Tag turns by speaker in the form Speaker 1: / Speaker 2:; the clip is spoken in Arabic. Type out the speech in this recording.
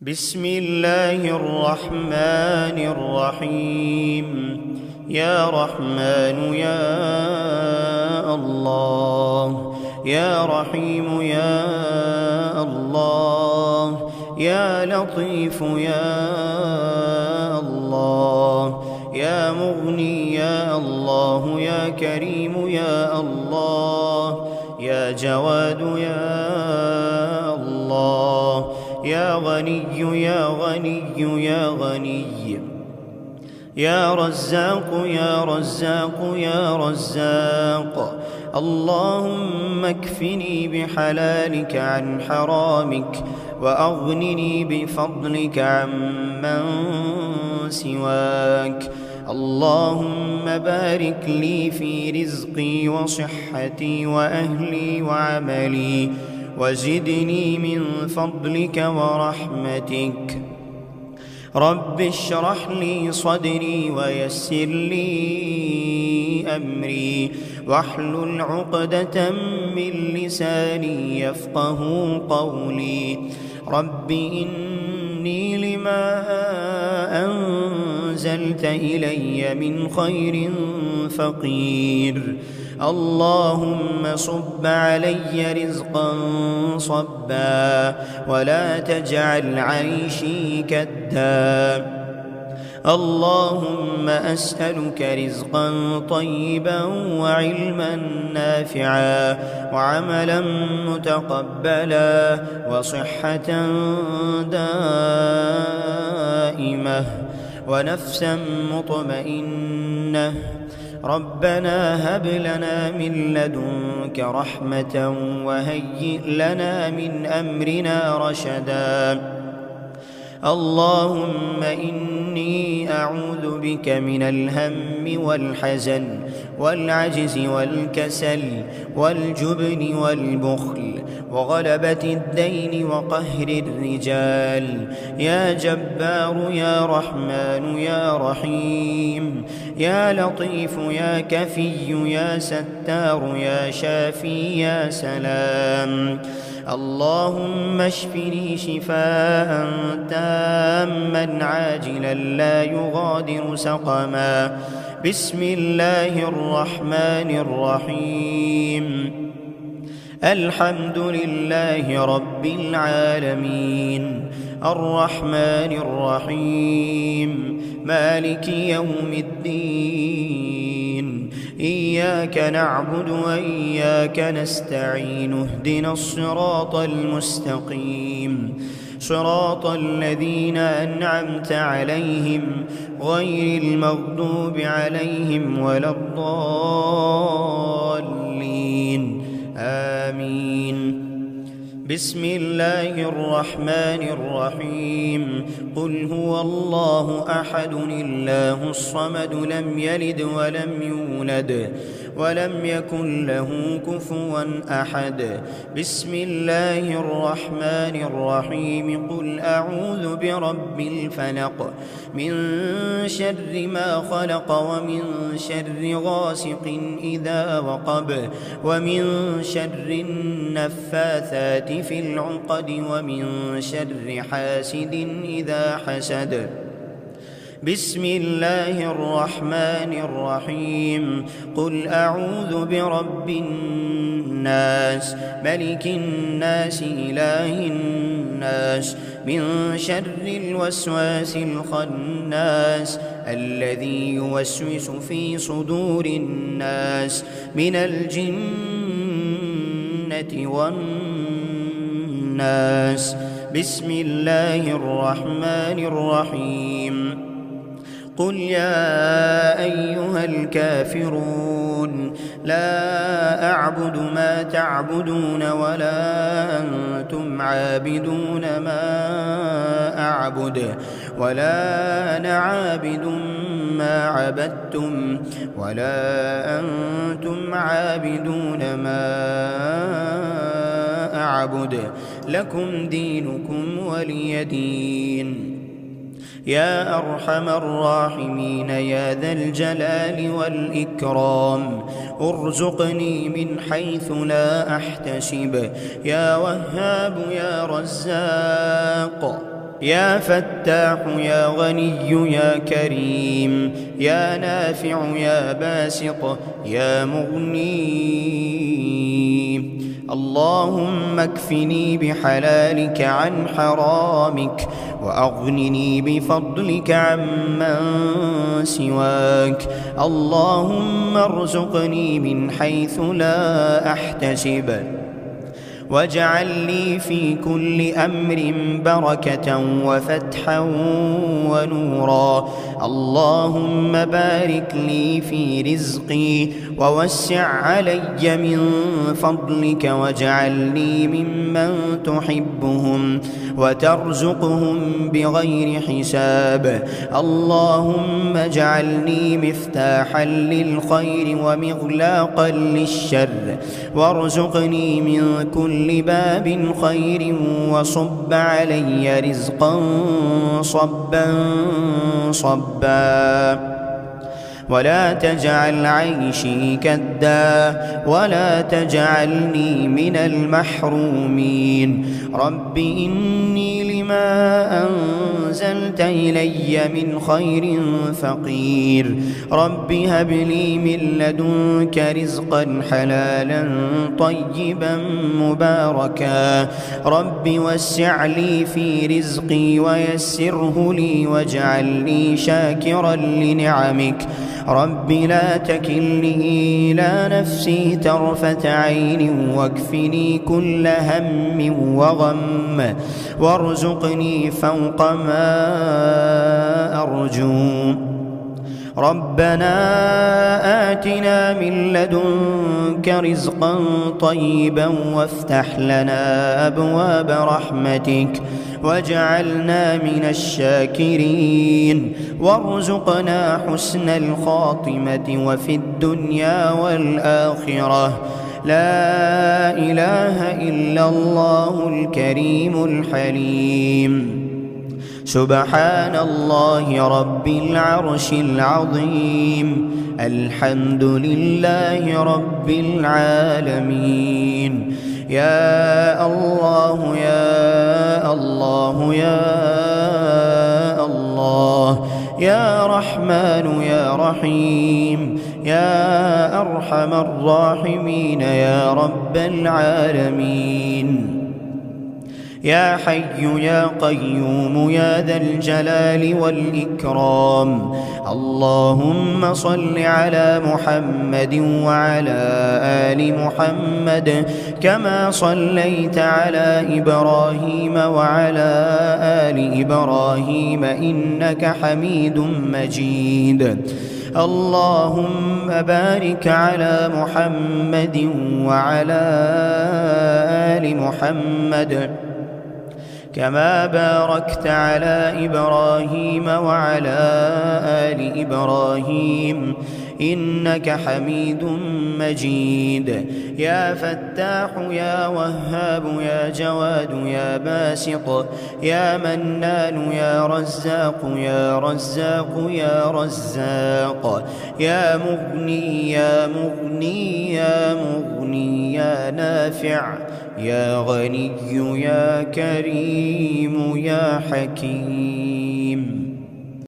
Speaker 1: بسم الله الرحمن الرحيم. يا رحمن يا الله، يا رحيم يا الله، يا لطيف يا الله، يا مغني يا الله، يا كريم يا الله، يا جواد يا الله، يا غني يا غني يا غني، يا رزاق يا رزاق يا رزاق. اللهم اكفني بحلالك عن حرامك، وأغنني بفضلك عمن سواك. اللهم بارك لي في رزقي وصحتي وأهلي وعملي، وزدني من فضلك ورحمتك. رب اشرح لي صدري ويسر لي أمري، واحلل عقدة من لساني يفقه قولي. رب إني لما أنزلت إلي من خير فقير. اللهم صب علي رزقا صبا، ولا تجعل عيشي كدا. اللهم أسألك رزقا طيبا وعلما نافعا وعملا متقبلا وصحة دائمة ونفسا مطمئنة. ربنا هب لنا من لدنك رحمة وهيئ لنا من أمرنا رشدا. اللهم إني أعوذ بك من الهم والحزن والعجز والكسل والجبن والبخل وغلبة الدين وقهر الرجال. يا جبار يا رحمن يا رحيم، يا لطيف يا كفي يا ستار يا شافي يا سلام. اللهم اشفني شفاء تاما عاجلا لا يغادر سقما. بسم الله الرحمن الرحيم. الحمد لله رب العالمين، الرحمن الرحيم، مالك يوم الدين. إياك نعبد وإياك نستعين. اهدنا الصراط المستقيم، صراط الذين أنعمت عليهم غير المغضوب عليهم ولا الضالين. آمين. بسم الله الرحمن الرحيم. قل هو الله أحد الله الصمد، لم يلد ولم يولد ولم يكن له كفوا أحد. بسم الله الرحمن الرحيم. قل أعوذ برب الفلق، من شر ما خلق، ومن شر غاسق إذا وقب، ومن شر النفاثات في العقد، ومن شر حاسد إذا حسد. بسم الله الرحمن الرحيم. قل أعوذ برب الناس، ملك الناس، إله الناس، من شر الوسواس الخناس، الذي يوسوس في صدور الناس من الجنة والناس. بسم الله الرحمن الرحيم. قل يا أيها الكافرون، لا أعبد ما تعبدون ولا أنتم عابدون ما أعبد، ولا أنا عابد ما عبدتم، ولا أنتم عابدون ما أعبد. لكم دينكم ولي دين. يا أرحم الراحمين يا ذا الجلال والإكرام، ارزقني من حيث لا أحتسب، يا وهاب يا رزاق. يا فتاح يا غني يا كريم، يا نافع يا باسط يا مغني. اللهم اكفني بحلالك عن حرامك، وأغنني بفضلك عمن سواك. اللهم ارزقني من حيث لا أحتسب، واجعل لي في كل أمر بركة وفتحا ونورا. اللهم بارك لي في رزقي، ووسع علي من فضلك، واجعلني ممن تحبهم وترزقهم بغير حساب. اللهم اجعلني مفتاحا للخير ومغلاقا للشر، وارزقني من كل باب خير، وصب علي رزقا صبا صبا. ولا تجعل عيشي كدا، ولا تجعلني من المحرومين. رب إني لما أنزلت إلي من خير فقير. رب هب لي من لدنك رزقا حلالا طيبا مباركا. رب وسع لي في رزقي ويسره لي، واجعل لي شاكرا لنعمك. رب لا تكلني إلى نفسي طرفة عين، واكفني كل هم وغم، وارزقني فوق ما أرجو. ربنا آتنا من لدنك رزقا طيبا، وافتح لنا أبواب رحمتك، واجعلنا من الشاكرين. وارزقنا حسن الخاتمة وفي الدنيا والآخرة. لا إله إلا الله الكريم الحليم. سبحان الله رب العرش العظيم. الحمد لله رب العالمين. يا الله يا الله يا الله، يا رحمن يا رحيم، يا أرحم الراحمين يا رب العالمين. يا حي يا قيوم يا ذا الجلال والإكرام. اللهم صل على محمد وعلى آل محمد، كما صليت على إبراهيم وعلى آل إبراهيم إنك حميد مجيد. اللهم بارك على محمد وعلى آل محمد، كما باركت على إبراهيم وعلى آل إبراهيم إنك حميد مجيد. يا فتاح يا وهاب يا جواد يا باسط يا منان يا رزاق يا رزاق يا رزاق، يا مغني يا مغني يا مغني، يا نافع يا غني يا كريم يا حكيم.